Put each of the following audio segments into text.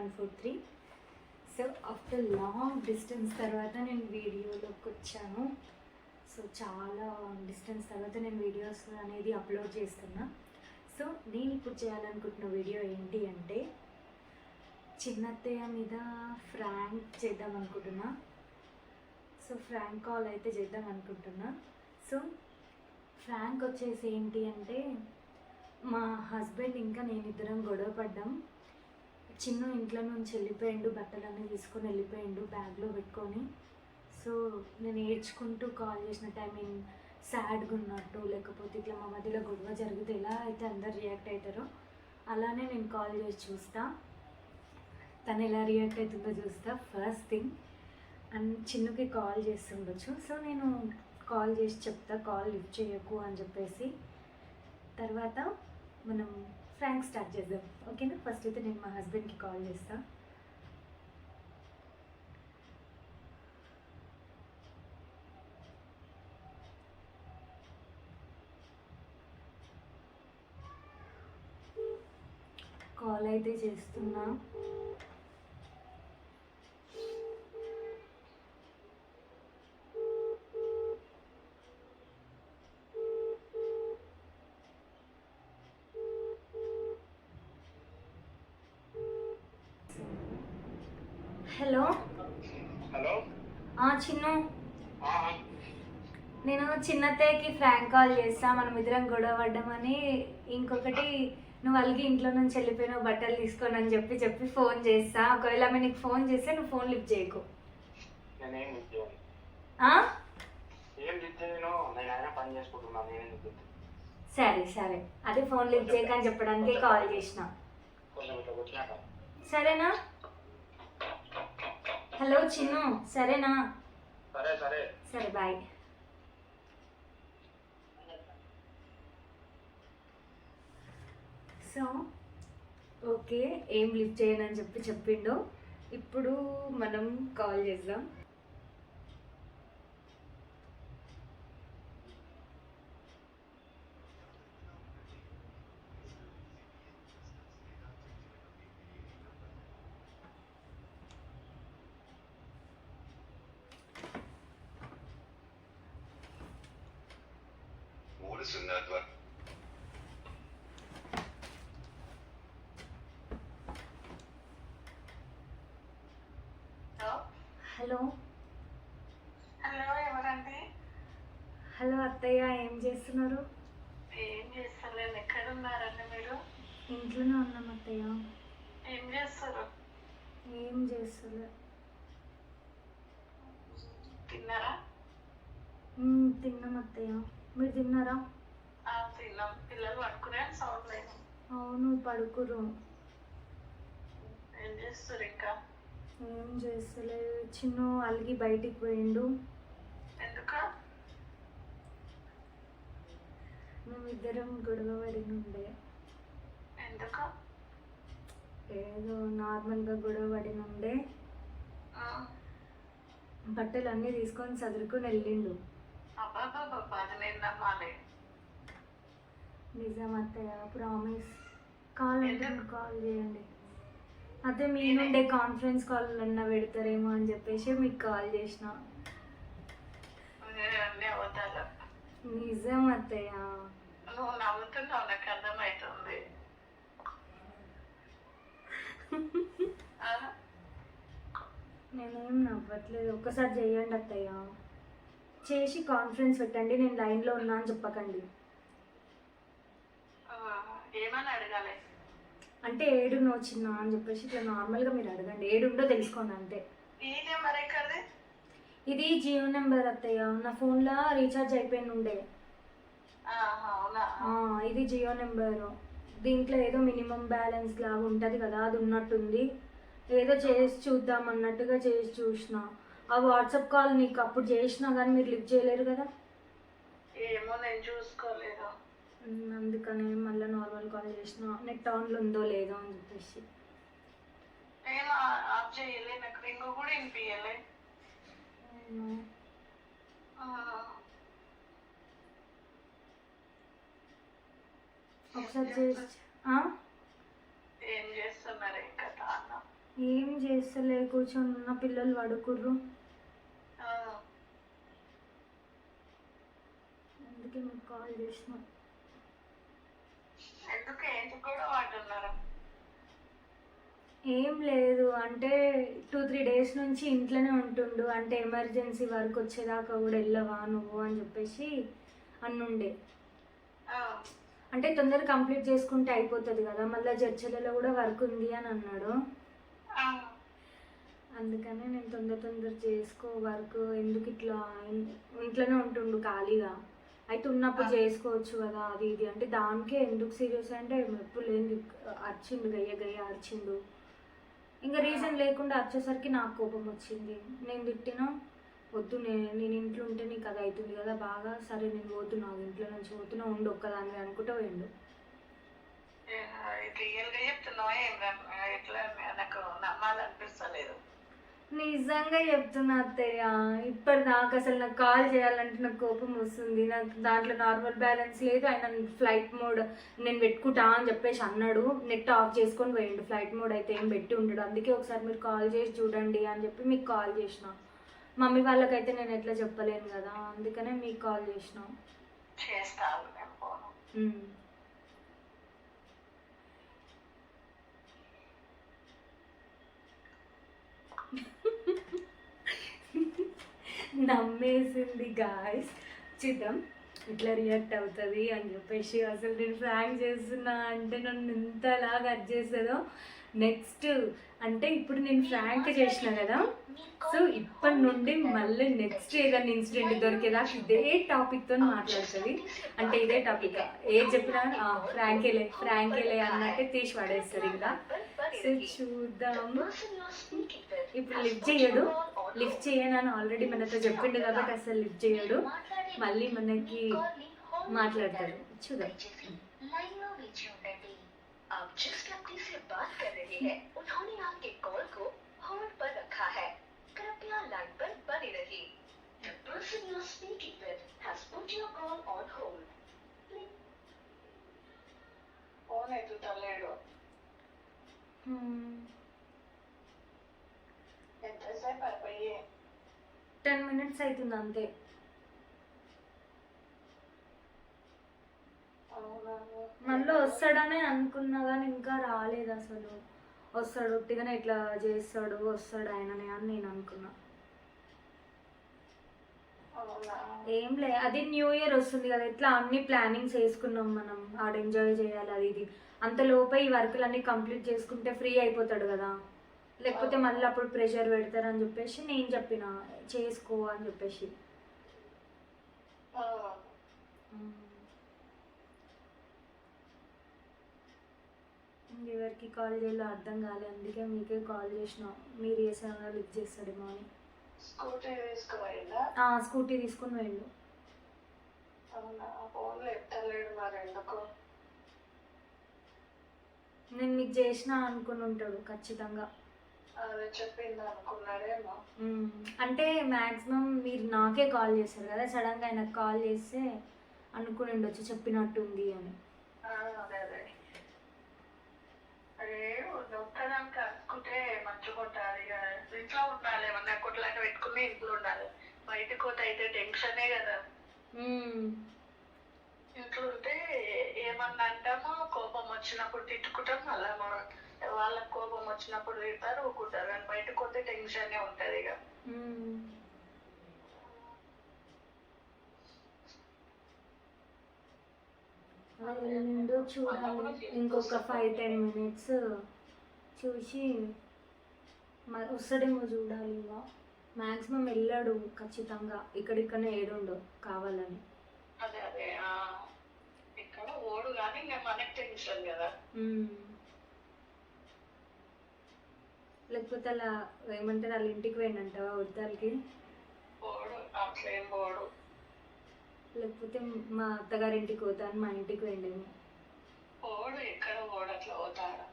143. So after long distance తర్వాత నేను వీడియోలోకి వచ్చాను. సో చాలా డిస్టెన్స్ తర్వాత నేను వీడియోస్ అనేది అప్లోడ్ చేస్తున్నా. సో నేను ఇప్పుడు చేయాలనుకుంటున్న వీడియో ఏంటి అంటే చిన్నత్తయ్య మీద ఫ్రాంక్ చేద్దాం అనుకుంటున్నా. సో ఫ్రాంక్ కాల్ అయితే చేద్దాం అనుకుంటున్నా. సో ఫ్రాంక్ వచ్చేసి ఏంటి అంటే మా హస్బెండ్ ఇంకా నేను ఇద్దరం గొడవ పడ్డాం. చిన్న ఇంట్లో నుంచి వెళ్ళిపోయిండు, బట్టలన్నీ తీసుకొని వెళ్ళిపోయిండు బ్యాగ్లో పెట్టుకొని. సో నేను ఏడ్చుకుంటూ కాల్ చేసినట్టు, ఐ మీన్ సాడ్గా ఉన్నట్టు, లేకపోతే ఇట్లా మా మధ్యలో గొడవ జరిగితే ఎలా అయితే అందరు రియాక్ట్ అవుతారో అలానే నేను కాల్ చేసి చూస్తా, తను ఎలా రియాక్ట్ అవుతుందో చూస్తా ఫస్ట్ థింగ్. అండ్ చిన్నకి కాల్ చేస్తుండొచ్చు. సో నేను కాల్ చేసి చెప్తా, కాల్ లిఫ్ట్ చేయకు అని చెప్పేసి. తర్వాత మనం ఫ్రాంక్ స్టార్ట్ చేద్దాం, ఓకేనా? ఫస్ట్ అయితే నేను మా హస్బెండ్కి కాల్ చేస్తా. కాల్ అయితే చేస్తున్నా. హలో హలో చిన్ను, నేను చిన్నత్తయ్యకి ఫ్రాంక్ కాల్ చేస్తా, మనం ఇద్దరం గొడవ పడ్డామని. ఇంకొకటి, నువ్వు అలిగి ఇంట్లో నుంచి వెళ్ళిపోయినావు బట్టలు తీసుకొని అని చెప్పి ఫోన్ చేస్తా. ఒకవేళ ఆమె నీకు ఫోన్ చేస్తే నువ్వు ఫోన్ లిఫ్ట్ చేయకు. సరే సరే, అదే ఫోన్ లిఫ్ట్ చేయక అని చెప్పడానికి కాల్ చేసిన. సరేనా? హలో చిన్ను, సరేనా? సరే బాయ్. సో ఓకే, ఏం లిఫ్ట్ చేయనని చెప్పిండు. ఇప్పుడు మనం కాల్ చేద్దాం. హలో హలో, ఎవరండి? హలో అత్తయ్య, ఏం చేస్తున్నారు? ఏం చేస్తలేదు. ఎక్కడ ఉన్నారండి మీరు? ఇంట్లోనే ఉన్నాం అత్తయ్య. ఏం చేస్తారు? ఏం చేస్తలే. తిన్నారా? తిన్నాం అత్తయ్య, మీరు తిన్నారా? తిన్నాం. పిల్లలు పడుకునే సౌండ్ లేదు. అవును, పడుకురు. ఏం చేస్తారు ఇంకా? ఏం చేస్తలేదు. చిన్ను అలిగి బయటికి పోయిండు. ఎందుకు? మేమిద్దరం గొడవ పడినుండే. ఎందుకు? ఏదో నార్మల్గా గొడవ పడినుండే. బట్టలు అన్నీ తీసుకొని చదువుకొని వెళ్ళిండు. అబ్బాబాబా, అది నేను నమ్మాలి. నిజం అత్తయ్య, ప్రామిస్. కాల్ అంటే కాల్ చేయండి. అదే మీ నుండే కాన్ఫరెన్స్ కాల్ అన్నా పెడతారేమో అని చెప్పేసి మీకు కాల్ చేసిన. నిజం అత్తయ్య. నువ్వు నవ్వుతున్నావు, నాకు అర్థమవుతుంది. నేనేం నవ్వట్లేదు. ఒక్కసారి చేయండి అత్తయ్య, చేసి కాన్ఫరెన్స్ పెట్టండి. నేను లైన్లో ఉన్నా అని చెప్పకండి. ఏమని అడగాలి అంటే ఏడున్నో చిన్న అని చెప్పేసి ఇట్లా నార్మల్గా మీరు అడగండి. ఏడుండో తెలుసుకోండి అంతే. ఇది జియో నెంబర్ అత్తయ్య, నా ఫోన్లో రీఛార్జ్ అయిపోయిన ఉండే. ఇది జియో నెంబరు. దీంట్లో ఏదో మినిమం బ్యాలెన్స్ లాగా ఉంటుంది కదా, అది ఉన్నట్టుంది. ఏదో చేసి చూద్దాం అన్నట్టుగా చేసి చూసిన. ఆ వాట్సాప్ కాల్ నీకు అప్పుడు చేసినా కానీ మీరు లిఫ్ట్ చేయలేరు కదా. ఏమో, నేను చూసుకోలేదు. అందుకని మళ్ళీ నార్మల్ కాల్ చేసిన, నెట్ ఆన్లో ఉందో లేదో అని చెప్పేసి. ఒకసారి చేసి ఏం చేస్తున్నారు ఇంకా? ఏం చేస్తలే, కూర్చొని ఉన్న, పిల్లలు పడుకుర్రు. ఆ, అందుకే మీకు కాల్ చేసిన. ఎందుకు కూడా అంటున్నారు? ఏం లేదు, అంటే 2-3 డేస్ నుంచి ఇంట్లోనే ఉంటుండు. అంటే ఎమర్జెన్సీ వర్క్ వచ్చేదాకా కూడా వెళ్ళవా నువ్వు అని చెప్పేసి అన్నుండే. ఆ, అంటే తొందర కంప్లీట్ చేసుకుంటే అయిపోతుంది కదా, మళ్ళీ చర్చలలో కూడా వర్క్ ఉంది అని అన్నాడు. ఆ, అందుకనే నేను తొందర చేసుకో వర్క్, ఎందుకు ఇట్లా ఇంట్లోనే ఉంటుండు ఖాళీగా, అయితే ఉన్నప్పుడు చేసుకోవచ్చు కదా అది ఇది అంటే, దానికే ఎందుకు సీరియస్ అంటే ఎప్పుడు లేని అరిచిండు, గయ్య అరిచిండు. ఇంకా రీజన్ లేకుండా వచ్చేసరికి నాకు కోపం వచ్చింది. నేను తిట్టినా, వద్దు నేను ఇంట్లో ఉంటే నీకు అది అవుతుంది కదా బాగా, సరే నేను పోతున్నా, ఇంట్లో నుంచి పోతున్నా, ఉండు ఒక్కదాన్ని అనుకుంటూ పోయిండు. రియల్గా చెప్తున్నావా? ఎట్లా నాకు నమ్మాలనిపిస్తలేదు. నిజంగా చెప్తున్నా అత్తయ్య, ఇప్పటిదాకా అసలు నాకు కాల్ చేయాలంటే నాకు కోపం వస్తుంది. నాకు దాంట్లో నార్మల్ బ్యాలెన్స్ లేదు. ఆయన ఫ్లైట్ మోడ్ నేను పెట్టుకుంటా అని చెప్పేసి అన్నాడు, నెట్ ఆఫ్ చేసుకొని పోయిండు. ఫ్లైట్ మోడ్ అయితే ఏం పెట్టి ఉండడు. అందుకే ఒకసారి మీరు కాల్ చేసి చూడండి అని చెప్పి మీకు కాల్ చేసిన. మమ్మీ వాళ్ళకైతే నేను ఎట్లా చెప్పలేను కదా, అందుకనే మీకు కాల్ చేసిన. చేస్తాను నేను ఫోను. నమ్మేసింది గాయస్, చూద్దాం ఇట్లా రియాక్ట్ అవుతుంది అని చెప్పేసి. అసలు నేను ఫ్రాంక్ చేస్తున్నా అంటే నన్ను ఇంతలాగా కట్ చేస్తుందో. నెక్స్ట్ అంటే ఇప్పుడు నేను ఫ్రాంక్ చేసిన కదా, సో ఇప్పటి నుండి మళ్ళీ నెక్స్ట్ ఏదైనా ఇన్సిడెంట్ దొరికేదాకా ఇదే టాపిక్తో మాట్లాడుతుంది. అంటే ఇదే టాపిక్ ఏది చెప్పినా ఫ్రాంకేలే అన్నట్టే తీసి పడేస్తారు ఇంకా. సో చూద్దాం. ఇప్పుడు లిఫ్ట్ చేయనని ఆల్రెడీ మనతో చెప్పిండు కాబట్టి అసలు లిఫ్ట్ చేయడు, మళ్ళీ మనకి మాట్లాడతాడు. చూద్దాం. आप जिस व्यक्ति से बात कर रहे हैं उन्होंने आपके कॉल को होल्ड पर रखा है, कृपया लाइन पर बने रहिए. The person you are speaking with has put your call on hold. Phone ఎత్తుతలేడు. ఎంతసేపు అయిపోయి? 10 minutes అవుతుంది అంతే. మళ్ళీ వస్తాడనే అనుకున్నా కానీ ఇంకా రాలేదు. అసలు వస్తాడు, ఒట్టిగానే ఇట్లా చేస్తాడు, వస్తాడు ఆయననే అని నేను అనుకున్నా. ఏం లే, అది న్యూ ఇయర్ వస్తుంది కదా, ఇట్లా అన్ని ప్లానింగ్స్ వేసుకున్నాం మనం, ఆడ ఎంజాయ్ చేయాలి అది ఇది. అంతలోపే ఈ వర్కులన్నీ కంప్లీట్ చేసుకుంటే ఫ్రీ అయిపోతాడు కదా, లేకపోతే మళ్ళీ అప్పుడు ప్రెషర్ పెడతారని చెప్పేసి నేను చెప్పిన చేసుకో అని చెప్పేసి. ఎవరికి కాల్ చేయాలో అర్థం కాలే, అందుకే మీకే కాల్ చేసిన. మీరు చేసామో లిఫ్ట్ చేస్తాడేమో అని. స్కూటీ తీసుకుని పోయిండు. అవునా? ఫోన్లో ఎత్తలేడు మరి ఎందుకు? నేను మీకు చేసిన అనుకుని ఉంటాడు ఖచ్చితంగా. అదే చెప్పింది అనుకున్నాడేమో. అంటే మ్యాక్సిమం మీరు నాకే కాల్ చేస్తారు కదా, సడన్గా ఆయనకు కాల్ చేస్తే అనుకుని ఉండొచ్చు చెప్పినట్టుంది అని. అదే ఒక్కదానికి అనుకుంటే మంచిగా ఉంటుంది. ఇంట్లో ఉండాలి, ఏమన్నా కొట్లాట పెట్టుకుని ఇంట్లో ఉండాలి. బయటకు పోతే అయితే టెన్షనే కదా. ఇంట్లో ఉంటే ఏమన్నా అంటామో, కోపం వచ్చినప్పుడు తిట్టుకుంటాం, మళ్ళీ వాళ్ళకి కోపం వచ్చినప్పుడు తిడతారు, ఊకుంటారు. కానీ బయటకు పోతే టెన్షనే ఉంటుంది ఇక. చూడాలి ఇంకొక 5-10 minutes చూసి వస్తాడేమో చూడాలి. ఇంకా మ్యాక్సిమం వెళ్ళాడు ఖచ్చితంగా, ఇక్కడిక్కడనే ఏడుండు కావాలని. అదే అదే ఇక్కడ ఓడు కానీ ఇంకా మనకి టెన్షన్ కదా. లేకపోతే అలా ఏమంటారు, వాళ్ళ ఇంటికి పోయిందంటావా వృద్ధాలకి? ఓడు అట్లేం పోడు. లేకపోతే మా అత్తగారి ఇంటికి పోతాను, మా ఇంటికి పోయిండేమో. ఓడు ఎక్కడ ఓడు అట్లా పోతాడు.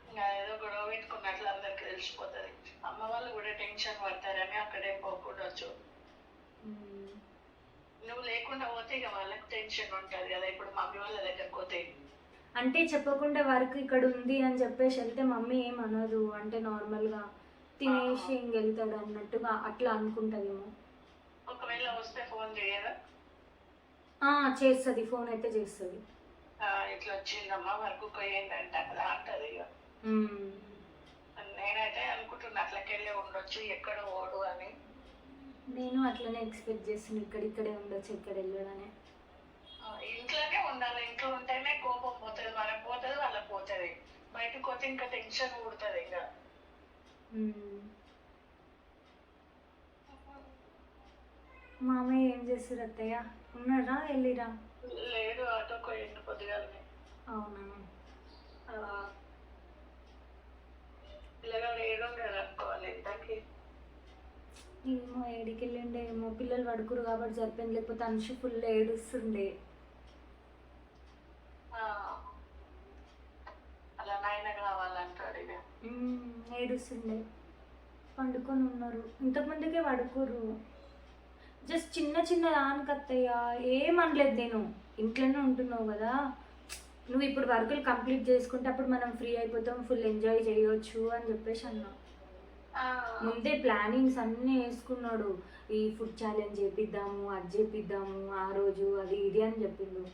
ఇంకా ఏదో గొడవ పెట్టుకున్నట్లు అందరికి తెలిసిపోతుంది. అమ్మ వాళ్ళు కూడా టెన్షన్ పడతారని అక్కడేం పోకూడదు. నువ్వు లేకుండా పోతే ఇక వాళ్ళకి టెన్షన్ ఉంటుంది కదా. ఇప్పుడు మమ్మీ వాళ్ళ దగ్గరకు పోతే అంటే చెప్పకుండా వర్క్ ఇక్కడ ఉంది అని చెప్పేసి వెళ్తే మమ్మీ ఏం అనదు, అంటే నార్మల్గా తినేసి ఇంకెళ్తాడు అన్నట్టుగా అట్లా అనుకుంటుందేమో. ఒకవేళ వస్తే ఫోన్ చేయదా? చేస్తుంది, ఫోన్ అయితే చేస్తుంది. ఇట్లా వచ్చిందమ్మా వర్క్ పోయిందంటే అక్కడ అంటది. ఇక నేనైతే అనుకుంటున్నా అట్లకెళ్ళి ఉండొచ్చు, ఎక్కడ ఓడు అని. నేను అట్లనే ఎక్స్పెక్ట్ చేస్తున్నా, ఇక్కడిక్కడే ఉండొచ్చు, ఎక్కడ వెళ్ళడనే. ఇంట్లోనే ఉండాలి, ఇంట్లో ఉంటేనే కోపం పోతుంది, మనకు పోతుంది వాళ్ళకి పోతుంది. బయటకు పోతే ఇంకా టెన్షన్ పుడుతుంది. ఇంకా మామయ్య ఏం చేస్తారు అత్తయ్య? ఉన్నారా వెళ్ళిరా? లేదు, ఆటోకు ఎండు పొద్దుగాలని. అవునా? పిల్లగాడు ఏడుండడు అనుకోవాలి ఇంతకి. ఏమో ఏడికి వెళ్ళిండే ఏమో, పిల్లలు పడుకురు కాబట్టి సరిపోయింది, లేకపోతే అనుషు ఫుల్ ఏడుస్తుండే. అలా నాయన కావాలంటాడు. ఇక ఏడుస్తుండే, పండుకొని ఉన్నారు. ఇంతకుముందుకే పడుకోరు, జస్ట్ చిన్న చిన్న దానికత్తయ్య ఏమనలేదు. నేను ఇంట్లోనే ఉంటున్నావు కదా, నువ్వు ఇప్పుడు వర్కులు కంప్లీట్ చేసుకుంటే అప్పుడు మనం ఫ్రీ అయిపోతాం, ఫుల్ ఎంజాయ్ చేయొచ్చు అని చెప్పేసి అన్నా. ముందే ప్లానింగ్స్ అన్నీ వేసుకున్నాడు, ఈ ఫుడ్ ఛాలెంజ్ చేపిద్దాము, అది చేపిద్దాము, ఆ రోజు అది ఇది అని చెప్పిండు.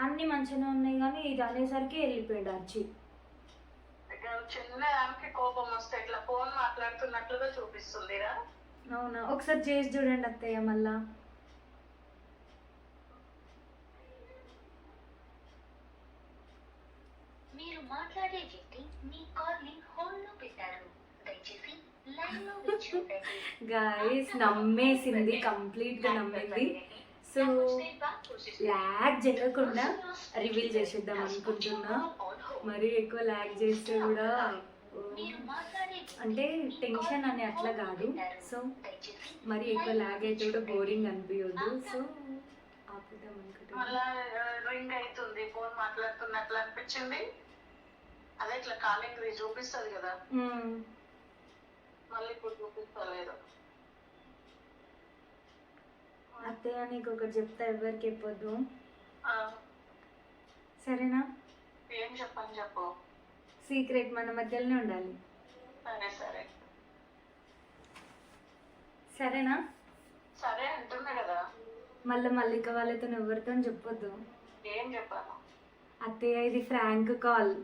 అన్నీ మంచిగానే ఉన్నాయి, కానీ ఇది అనేసరికి వెళ్ళిపోయాడు అచ్చి. చిన్న దానికి కోపం వస్తే ఇట్లా ఫోన్ మాట్లాడుతున్నట్లుగా చూపిస్తుందిరా. అవునా? ఒకసారి చేసి చూడండి అత్తయ్య మళ్ళా. మీరు మాట్లాడే వ్యక్తి మీ కాల్ ని హోల్డ్ లో పెట్టారు, దయచేసి లైన్ లో వేచి ఉండండి. గైస్ నమ్మేసింది, కంప్లీట్ గా నమ్మింది. సో ల్యాగ్ చేయకుండా రివీల్ చేసేద్దాం అనుకుంటున్నా. మరి ఎక్కువ ల్యాగ్ చేస్తే కూడా అంటే టెన్షన్ అని అట్లా కాదు, సో మరి ఎక్కువ ల్యాగ్ అయితే కూడా బోరింగ్ అనిపించదు. సో ఆపుదాం అనుకుంటున్నా. రింగ్ అవుతుంది, ఫోన్ మాట్లాడుతున్నట్లు అనిపించింది. అదే ఇట్లా కాలింగ్ చూపిస్తుంది కదా, మళ్ళీ ఇప్పుడు చూపిస్తలేదు. అత్తయ్య నీకు ఒకటి చెప్తా, ఎవరికి చెప్పొద్దు, సరేనా? ఏం చెప్పని చెప్పు. సీక్రెట్ మన మధ్యలోనే ఉండాలి. సరే సరే సరేనా? సరే అంటున్నా కదా. మళ్ళీ మల్లిక వాళ్ళతో ఎవరితో చెప్పొద్దు. ఏం చెప్పాను? అత్తయ్య ఇది ఫ్రాంక్ కాల్.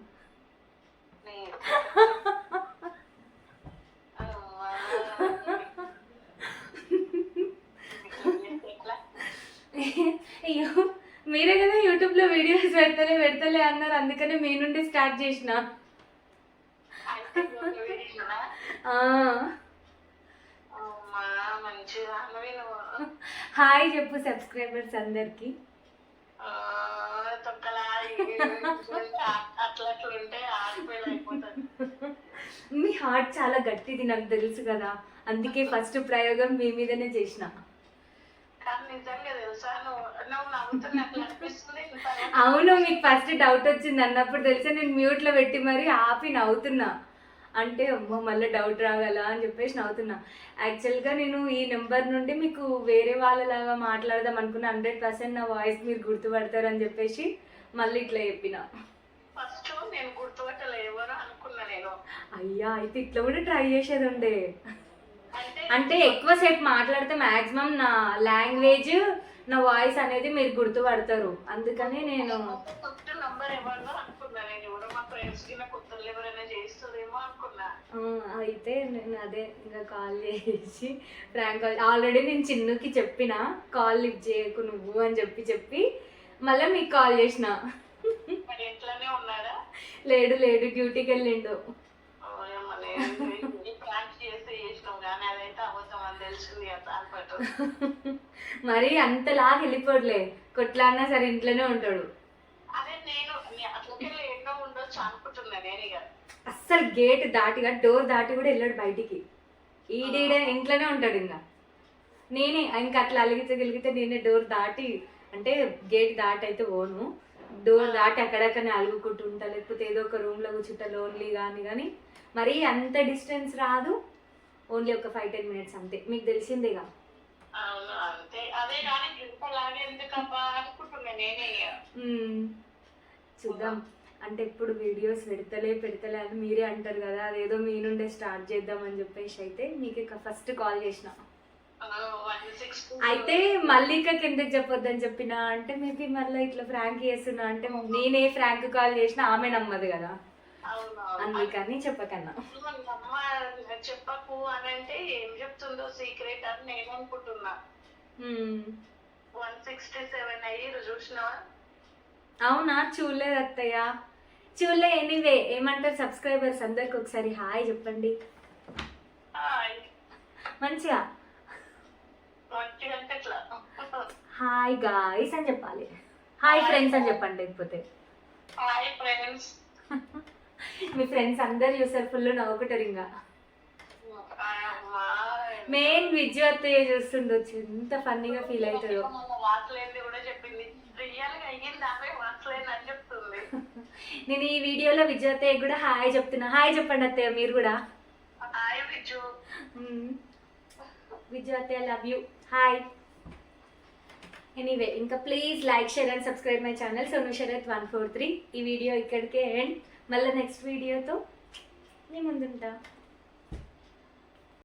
అయ్యో, మీరే కదా యూట్యూబ్లో వీడియోస్ పెడతలే అన్నారు, అందుకనే మీ నుండి స్టార్ట్ చేసిన. హాయ్ చెప్పు సబ్స్క్రైబర్స్ అందరికి. మీ హార్ట్ చాలా గట్టిది నాకు తెలుసు కదా, అందుకే ఫస్ట్ ప్రయోగం మీ మీదనే చేసిన. అవును, మీకు ఫస్ట్ డౌట్ వచ్చింది అన్నప్పుడు తెలిసా నేను మ్యూట్లో పెట్టి మరీ ఆపి నవ్వుతున్నా. అంటే అమ్మో మళ్ళీ డౌట్ రాగలా అని చెప్పేసి నవ్వుతున్నా. యాక్చువల్గా నేను ఈ నెంబర్ నుండి మీకు వేరే వాళ్ళలాగా మాట్లాడదాం అనుకున్నా, 100% నా వాయిస్ మీరు గుర్తుపడతారని చెప్పేసి మళ్ళీ ఇట్లా చెప్పిన. అయ్యా అయితే ఇట్లా కూడా ట్రై చేసేది ఉండే. అంటే ఎక్కువసేపు మాట్లాడితే మ్యాక్సిమం నా లాంగ్వేజ్, నా వాయిస్ అనేది మీరు గుర్తుపడతారు, అందుకని నేను అయితే నేను అదే ఇంకా కాల్ చేసి ఫ్రాంక్ కాల్. ఆల్రెడీ నేను చిన్నుకి చెప్పిన కాల్ లిఫ్ట్ చేయకు నువ్వు అని చెప్పి మళ్ళీ మీకు కాల్ చేసిన. లేడు డ్యూటీకి వెళ్ళిండు. మరి అంతలాగా వెళ్ళిపోడులే, కొట్లాడినా సరే ఇంట్లోనే ఉంటాడు. అస్సలు గేట్ దాటిగా డోర్ దాటి కూడా వెళ్ళాడు బయటికి, ఈడీడే ఇంట్లోనే ఉంటాడు. ఇంకా నేనే ఇంకా అట్లా అలిగితే నేనే డోర్ దాటి, అంటే గేట్ దాటి అయితే పోను, డోర్ దాటి అక్కడక్కడనే అలుగుకుంటూ ఉంటా, లేకపోతే ఏదో ఒక రూమ్లో కూర్చుంటా లోన్లీ కానీ మరి అంత డిస్టెన్స్ రాదు, ఓన్లీ ఒక 5-10 minutes అంతే, మీకు తెలిసిందేగా. చూద్దాం. అంటే ఎప్పుడు వీడియోస్ పెడతలే అని మీరే అంటారు కదా, అదేదో మీ నుండే స్టార్ట్ చేద్దామని చెప్పేసి అయితే మీకు ఫస్ట్ కాల్ చేసిన. అయితే మల్లికకి ఎందుకు చెప్పొద్దని చెప్పిన అంటే మేబీ మళ్ళీ ఇట్లా ఫ్రాంక్ చేస్తున్నా అంటే నేనే ఫ్రాంక్ కాల్ చేసిన ఆమె నమ్మదు కదా, అందుకని చెప్పకన్నా. చెప్పకు అని అంటే ఏం చెప్తుందో సీక్రెట్ అని నేను అనుకుంటున్నా. 167 అయ్యి చూసినావా? అవునా, చూడలేదు అత్తయ్య, చూడలే. ఎనీవే ఏమంటారు సబ్స్క్రైబర్స్ అందరికి ఒకసారి హాయ్ చెప్పండి మంచిగా. హాయ్ గాయ్స్ అని చెప్పాలి, హాయ్ ఫ్రెండ్స్ అని చెప్పండి. లేకపోతే హాయ్ ఫ్రెండ్స్, మీ ఫ్రెండ్స్ అందరు చూసారు, ఫుల్ నవ్వుకుంటారు. ఇంకా మెయిన్ విజయ్ అత్తయ్య చూస్తుండొచ్చు, ఎంత ఫన్నీగా ఫీల్ అవుతుందో. వాట్లేంది కూడా చెప్పింది, రియల్ గా అయ్యింది ఆమె వాట్లేని అని చెప్తుంది. నేను ఈ వీడియోలో విజయ్ అత్తయ్య కూడా హాయ్ చెప్తున్నా. హాయ్ చెప్పండి అత్తయ్య మీరు కూడా. హాయ్ విజు. విజయ్ అత్తయ్య లవ్ యూ, హాయ్. ఎనీవే ఇంకా please like share and subscribe my channel Sonu Sharath 143. ఈ వీడియో ఇక్కడికే ఎండ్. మళ్ళీ నెక్స్ట్ వీడియోతో మీ ముందుంటా.